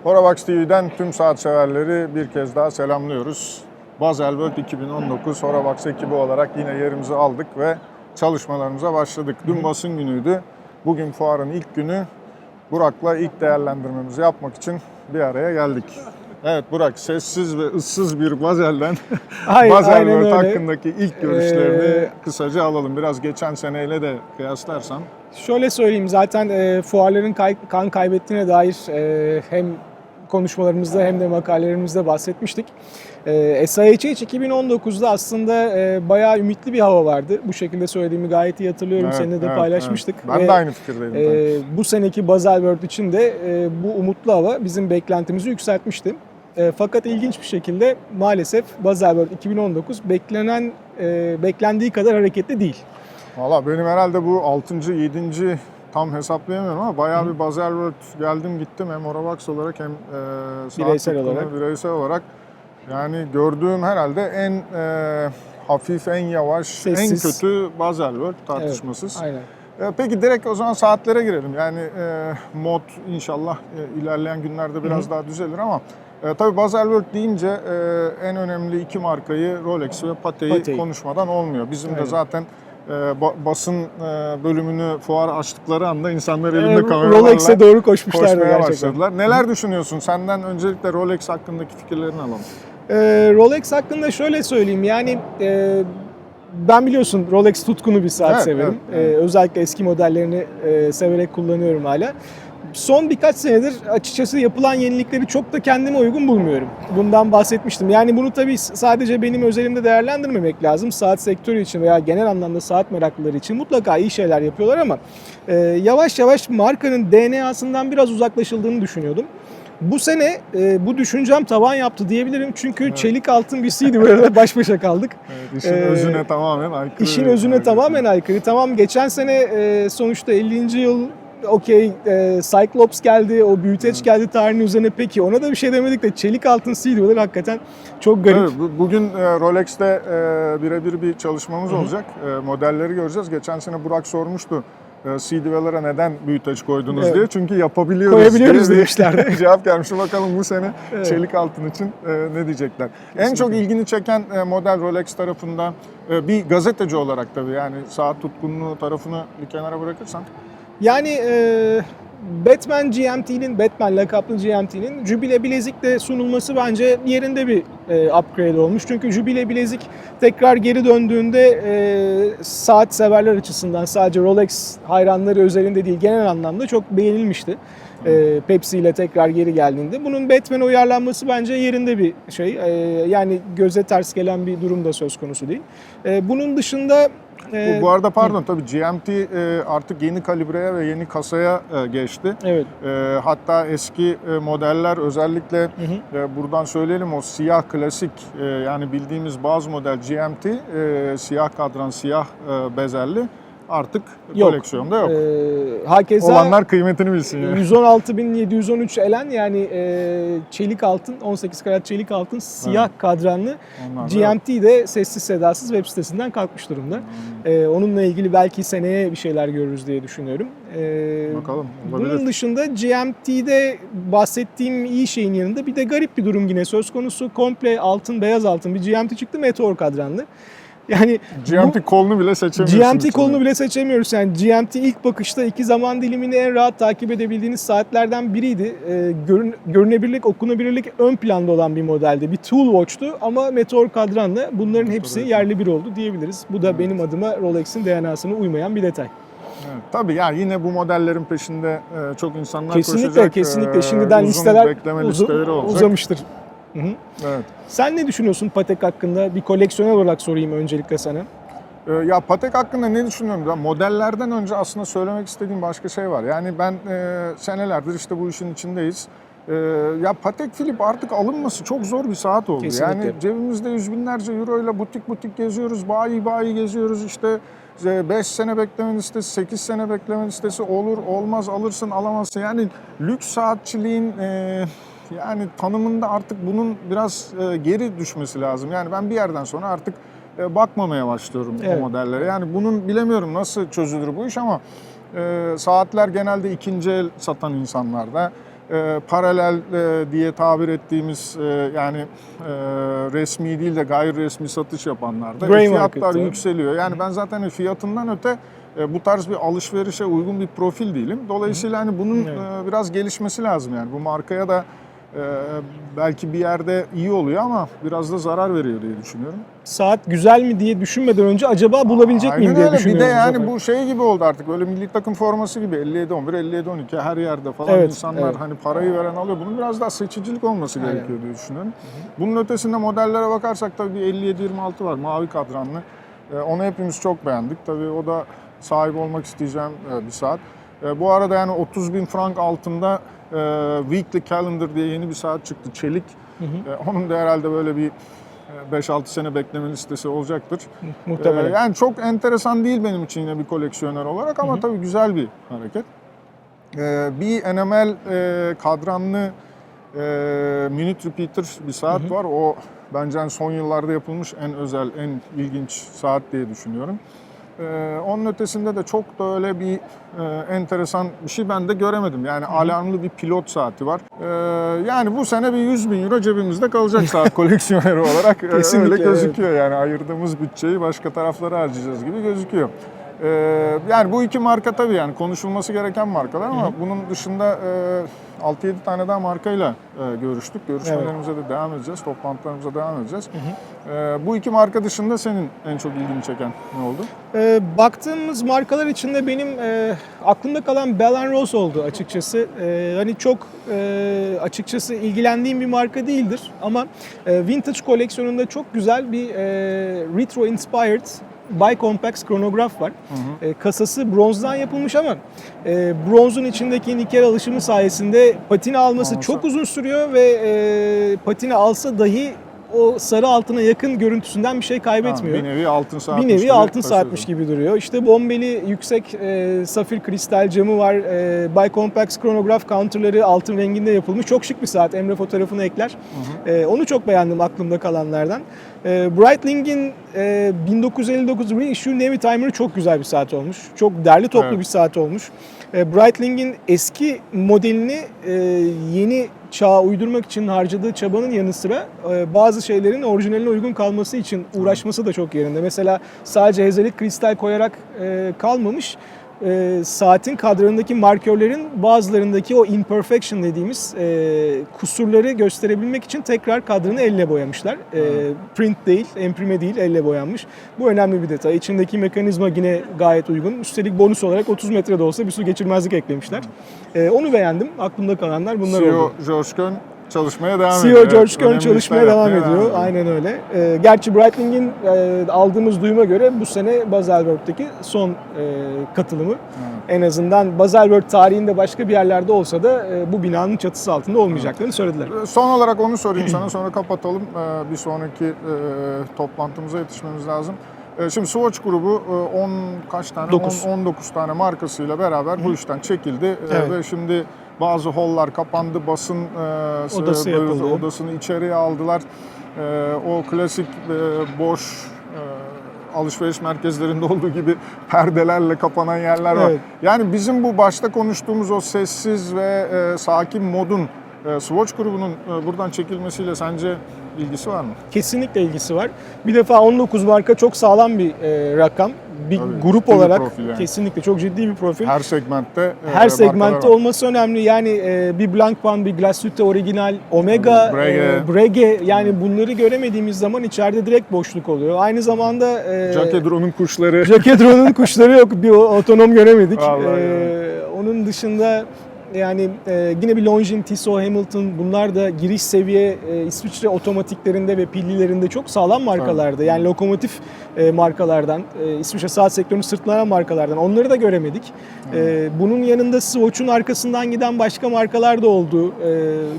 Horavax TV'den tüm saat severleri bir kez daha selamlıyoruz. Baselworld 2019 Horavax ekibi olarak yine yerimizi aldık ve çalışmalarımıza başladık. Dün basın günüydü. Bugün fuarın ilk günü. Burak'la ilk değerlendirmemizi yapmak için bir araya geldik. Evet Burak, sessiz ve ıssız bir Basel'den Baselworld hakkındaki ilk görüşlerini kısaca alalım. Biraz geçen seneyle de kıyaslarsan. Şöyle söyleyeyim, zaten fuarların kan kaybettiğine dair hem konuşmalarımızda hem de makalelerimizde bahsetmiştik. SIHH 2019'da aslında bayağı ümitli bir hava vardı. Bu şekilde söylediğimi gayet iyi hatırlıyorum. Evet, Seninle de paylaşmıştık. Evet. Ben de aynı fikirdeydim. Bu seneki Baselworld için de bu umutlu hava bizim beklentimizi yükseltmişti. Fakat ilginç bir şekilde maalesef Baselworld 2019 beklendiği kadar hareketli değil. Valla benim herhalde bu 6. 7. tam hesaplayamıyorum ama bayağı bir Baselworld geldim gittim hem Horavax olarak hem bireysel olarak. Yani gördüğüm herhalde en hafif, en yavaş, sessiz, en kötü Baselworld tartışmasız. Evet, aynen. Peki direkt o zaman saatlere girelim. Yani mod inşallah ilerleyen günlerde biraz daha düzelir ama tabii Baselworld deyince en önemli iki markayı Rolex ve Patei'yi konuşmadan olmuyor. Bizim de zaten basın bölümünü fuar açtıkları anda insanlar elinde kameralarla Rolex'e doğru koşmuşlardı gerçekten. Başladılar. Neler düşünüyorsun? Senden öncelikle Rolex hakkındaki fikirlerini alalım. Rolex hakkında şöyle söyleyeyim, yani ben biliyorsun Rolex tutkunu bir saat severim. Evet. Özellikle eski modellerini severek kullanıyorum hala. Son birkaç senedir açıkçası yapılan yenilikleri çok da kendime uygun bulmuyorum. Bundan bahsetmiştim. Yani bunu tabii sadece benim özelimde değerlendirmemek lazım. Saat sektörü için veya genel anlamda saat meraklıları için mutlaka iyi şeyler yapıyorlar ama yavaş yavaş markanın DNA'sından biraz uzaklaşıldığını düşünüyordum. Bu sene bu düşüncem tavan yaptı diyebilirim çünkü çelik altın bir Ceedoweler'la baş başa kaldık. Evet, işin özüne tamamen aykırı. İşin özüne tamamen aykırı. Tamam, geçen sene sonuçta 50. yıl Cyclops geldi, o büyüteç geldi tarihinin üzerine, peki ona da bir şey demedik de çelik altın Ceedoweler hakikaten çok garip. Evet, bugün Rolex'te birebir bir çalışmamız olacak. Modelleri göreceğiz. Geçen sene Burak sormuştu. Ceedoweler'a neden büyüteç koydunuz diye. Çünkü koyabiliyoruz demişlerdi. Cevap gelmişti. Bakalım bu sene çelik altın için ne diyecekler. Kesinlikle. En çok ilgini çeken model Rolex tarafından bir gazeteci olarak tabii, yani saat tutkunluğu tarafını bir kenara bırakırsan. Yani Batman lakaplı GMT'nin jübile bilezikle sunulması bence yerinde bir upgrade olmuş. Çünkü jübile bilezik tekrar geri döndüğünde saat severler açısından sadece Rolex hayranları özelinde değil, genel anlamda çok beğenilmişti. Pepsi ile tekrar geri geldiğinde. Bunun Batman'e uyarlanması bence yerinde bir şey. Yani göze ters gelen bir durum da söz konusu değil. Bunun dışında bu arada pardon, tabii GMT artık yeni kalibreye ve yeni kasaya geçti. Evet. Hatta eski modeller özellikle buradan söyleyelim, o siyah klasik yani bildiğimiz bazı model GMT siyah kadran, siyah bezelli artık koleksiyonda yok. Hakeza olanlar kıymetini bilsin. Yani. 116.713 elen, yani çelik altın, 18 karat çelik altın siyah kadranlı GMT de sessiz sedasız web sitesinden kalkmış durumda. Onunla ilgili belki seneye bir şeyler görürüz diye düşünüyorum. Bakalım. Olabilir. Bunun dışında GMT'de bahsettiğim iyi şeyin yanında bir de garip bir durum yine söz konusu. Komple altın, beyaz altın bir GMT çıktı, meteor kadranlı. Yani GMT kolunu bile seçemiyoruz. GMT kolunu bile seçemiyoruz. Yani GMT ilk bakışta iki zaman dilimini en rahat takip edebildiğiniz saatlerden biriydi. Görünebilirlik, okunabilirlik ön planda olan bir modeldi. Bir tool watch'tu ama meteor kadranla bunların hepsi yerli bir oldu diyebiliriz. Bu da benim adıma Rolex'in DNA'sına uymayan bir detay. Evet, tabii yani yine bu modellerin peşinde çok insanlar kesinlikle, koşacak. Kesinlikle. Şimdiden listeler listeleri olacak. Uzamıştır. Evet. Sen ne düşünüyorsun Patek hakkında? Bir koleksiyoner olarak sorayım öncelikle sana. Ya Patek hakkında ne düşünüyorum? Ya modellerden önce aslında söylemek istediğim başka şey var. Yani ben senelerdir işte bu işin içindeyiz. Ya Patek Philippe artık alınması çok zor bir saat oldu. Kesinlikle. Yani cebimizde yüz binlerce euro ile butik butik geziyoruz, bayi geziyoruz işte. 5 sene bekleme listesi, 8 sene bekleme listesi, olur olmaz, alırsın alamazsın. Yani lüks saatçiliğin yani tanımında artık bunun biraz geri düşmesi lazım. Yani ben bir yerden sonra artık bakmamaya başlıyorum o modellere. Yani bunun bilemiyorum nasıl çözülür bu iş ama saatler genelde ikinci el satan insanlarda. Paralel diye tabir ettiğimiz yani resmi değil de gayri resmi satış yapanlarda Grey fiyatlar market'ta. yükseliyor. Yani ben zaten fiyatından öte bu tarz bir alışverişe uygun bir profil değilim. Dolayısıyla hani bunun biraz gelişmesi lazım yani. Bu markaya da belki bir yerde iyi oluyor ama biraz da zarar veriyor diye düşünüyorum. Saat güzel mi diye düşünmeden önce acaba bulabilecek miyim diye öyle. Bir de düşünüyorum. yani bu şey gibi oldu artık, böyle milli takım forması gibi 57-11, 57-12 her yerde falan Evet, insanlar evet. hani parayı veren alıyor. Bunun biraz daha seçicilik olması Aynen. gerekiyor diye düşünüyorum. Bunun ötesinde modellere bakarsak tabii bir 57-26 var, mavi kadranlı. Onu hepimiz çok beğendik. Tabii o da sahip olmak isteyeceğim bir saat. Bu arada yani 30.000 frank altında Weekly Calendar diye yeni bir saat çıktı, çelik. Onun da herhalde böyle bir 5-6 sene bekleme listesi olacaktır. Muhtemelen. Yani çok enteresan değil benim için yine bir koleksiyoner olarak ama tabii güzel bir hareket. Bir enamel kadranlı minute repeater bir saat var. O bence son yıllarda yapılmış en özel, en ilginç saat diye düşünüyorum. Onun ötesinde de çok da öyle bir enteresan bir şey ben de göremedim. Yani alarmlı bir pilot saati var. Yani bu sene bir 100.000 euro cebimizde kalacak saat koleksiyoneri olarak. Kesinlikle, Öyle gözüküyor yani, ayırdığımız bütçeyi başka taraflara harcayacağız gibi gözüküyor. Yani bu iki marka tabii yani konuşulması gereken markalar ama bunun dışında 6-7 tane daha markayla görüştük. Görüşmelerimize de devam edeceğiz, toplantılarımıza devam edeceğiz. Bu iki marka dışında senin en çok ilgini çeken ne oldu? Baktığımız markalar içinde benim aklımda kalan Bell & Rose oldu açıkçası. Hani çok açıkçası ilgilendiğim bir marka değildir ama vintage koleksiyonunda çok güzel bir retro inspired Bicompax kronograf var. Kasası bronzdan yapılmış ama bronzun içindeki nikel alışımı sayesinde patina alması çok uzun sürüyor ve patina alsa dahi o sarı altına yakın görüntüsünden bir şey kaybetmiyor. Bir nevi altın saatmiş Bir nevi gibi altın taşıyor. saatmiş gibi duruyor. İşte bombeli yüksek safir kristal camı var. Bicompax kronograf counterları altın renginde yapılmış. Çok şık bir saat. Emre fotoğrafını ekler. Onu çok beğendim aklımda kalanlardan. Breitling'in 1959 Reissue Navy Timer'ı çok güzel bir saat olmuş. Çok derli toplu bir saat olmuş. Breitling'in eski modelini yeni çağa uydurmak için harcadığı çabanın yanı sıra bazı şeylerin orijinaline uygun kalması için uğraşması da çok yerinde. Mesela sadece hezalit kristal koyarak kalmamış. Saatin kadranındaki markörlerin bazılarındaki o imperfection dediğimiz kusurları gösterebilmek için tekrar kadranı elle boyamışlar. Print değil, emprime değil, elle boyanmış. Bu önemli bir detay. İçindeki mekanizma yine gayet uygun. Üstelik bonus olarak 30 metrede olsa bir su geçirmezlik eklemişler. Onu beğendim. Aklımda kalanlar bunlar oldu. CEO George Kern çalışmaya devam ediyor. CEO George Kern Önemli çalışmaya işler devam yapmaya ediyor. Aynen öyle. Gerçi Breitling'in aldığımız duyuma göre bu sene Baselworld'daki son katılımı. En azından Baselworld tarihinde başka bir yerlerde olsa da bu binanın çatısı altında olmayacaklarını söylediler. Son olarak onu sorayım sana, sonra kapatalım. Bir sonraki toplantımıza yetişmemiz lazım. Şimdi Swatch grubu 19 tane markasıyla beraber bu işten çekildi. Ve şimdi bazı hollar kapandı, basın odasını içeriye aldılar. O klasik boş alışveriş merkezlerinde olduğu gibi perdelerle kapanan yerler var. Evet. Yani bizim bu başta konuştuğumuz o sessiz ve sakin modun Swatch grubunun buradan çekilmesiyle sence ilgisi var mı? Kesinlikle ilgisi var. Bir defa 19 marka çok sağlam bir rakam. Bir Tabii, grup ciddi bir olarak profil yani. kesinlikle çok ciddi bir profil. Her segmentte Her segmentte markalar var. olması önemli. Yani bir Blancpain, bir Glashütte Original, Omega, Breguet. Breguet, yani bunları göremediğimiz zaman içeride direkt boşluk oluyor. Aynı zamanda Jacquedron'un kuşları. Jacquedron'un kuşları yok. Bir otonom göremedik. Vallahi Onun dışında yani yine bir Longines, Tissot, Hamilton, bunlar da giriş seviye İsviçre otomatiklerinde ve pillilerinde çok sağlam markalardı. Yani lokomotif markalardan, İsviçre saat sektörünü sırtlanan markalardan. Onları da göremedik. Bunun yanında Swatch'un arkasından giden başka markalar da oldu.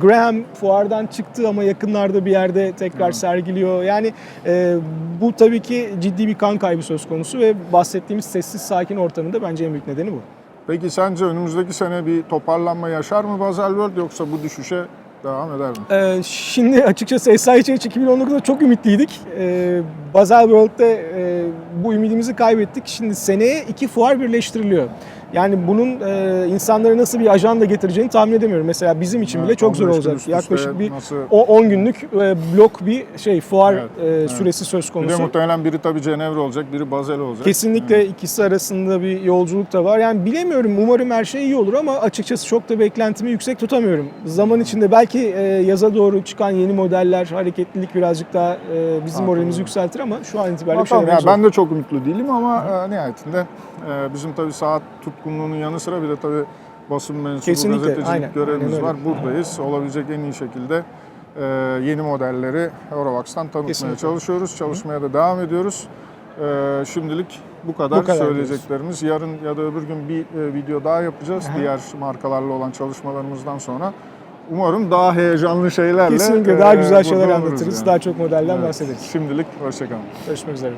Graham fuardan çıktı ama yakınlarda bir yerde tekrar sergiliyor. Yani bu tabii ki ciddi bir kan kaybı söz konusu ve bahsettiğimiz sessiz sakin ortamın da bence en büyük nedeni bu. Peki sence önümüzdeki sene bir toparlanma yaşar mı Baselworld, yoksa bu düşüşe devam eder mi? Şimdi açıkçası SIHH 2019'da çok ümitliydik. Baselworld'de bu ümidimizi kaybettik. Şimdi seneye iki fuar birleştiriliyor. Yani bunun insanlara nasıl bir ajanda getireceğini tahmin edemiyorum. Mesela bizim için bile çok zor 15 gün olacak. üst üste Yaklaşık bir nasıl- 10 günlük blok bir fuar Evet. süresi söz Bir de konusu. muhtemelen biri tabii Cenevre olacak, biri Basel olacak. Kesinlikle ikisi arasında bir yolculuk da var. Yani bilemiyorum, umarım her şey iyi olur ama açıkçası çok da beklentimi yüksek tutamıyorum. Zaman içinde belki yaza doğru çıkan yeni modeller, hareketlilik birazcık daha bizim moralimizi yükseltir ama şu an itibariyle bir şey Bakalım demek ya, zor. ben de çok umutlu değilim ama nihayetinde bizim tabii saat tutkunluğunun yanı sıra bir de tabii basın mensubu, Kesinlikle, gazetecilik aynen görevimiz öyle. var. Buradayız. Olabilecek en iyi şekilde yeni modelleri Eurovax'tan tanıtmaya Kesinlikle. çalışıyoruz. Çalışmaya da devam ediyoruz. Şimdilik bu kadar, Bu kadar söyleyeceklerimiz. Yarın ya da öbür gün bir video daha yapacağız. Diğer markalarla olan çalışmalarımızdan sonra. Umarım daha heyecanlı şeylerle Kesinlikle daha güzel burada şeyler oluruz anlatırız. yani. Daha çok modelden Evet. bahsederiz. Şimdilik hoşça kalın. Görüşmek üzere.